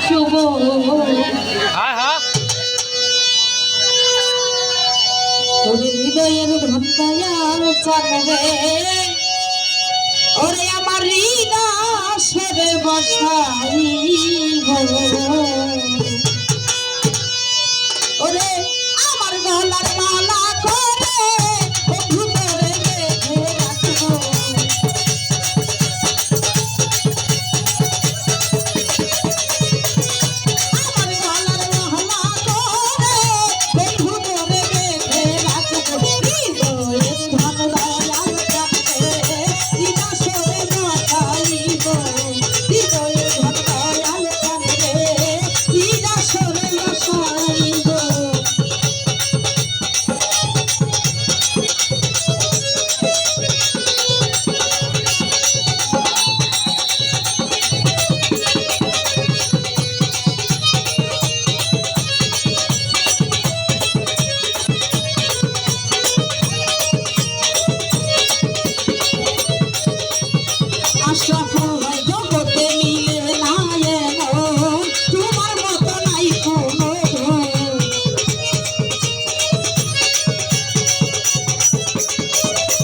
শুভ ওরে হৃদয়ের ধন্যার চাঁদে ওরে আমার হৃদয় সরে বসাইব ওরে আমার গলার মালা করে বন্ধু করে বেঁধে রাখবো আমার গলার মালা করে বন্ধু করে বেঁধে রাখবো হৃদয়ের ধন দয়াল চাঁদে হৃদয় সরে বসাইব হৃদয়ের ধন দয়াল চাঁদে হৃদয় সরে বসাইব আশরাফুল ভাই জগতে মিলে না এমন তোমার মতো নাই কোনো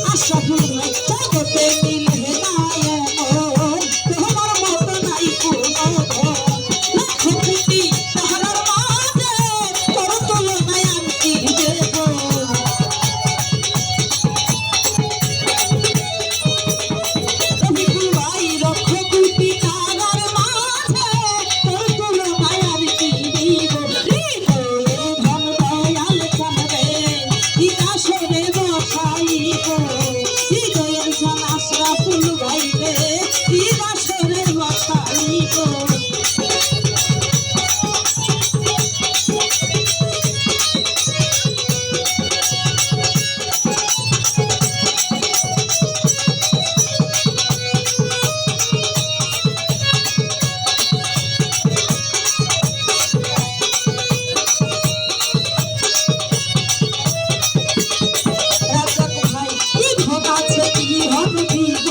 আশরাফুল ভাই জগতে মিলে না এমন তোমার মতো নাই কোনো লাখ কোটি তাহার মাঝে তোর তুলনায় আমি কি দেব আশরাফুল ভাই রে হৃদয় সরে বসাইব রাজাক ভাই কি ধন আছে কি হবে দিব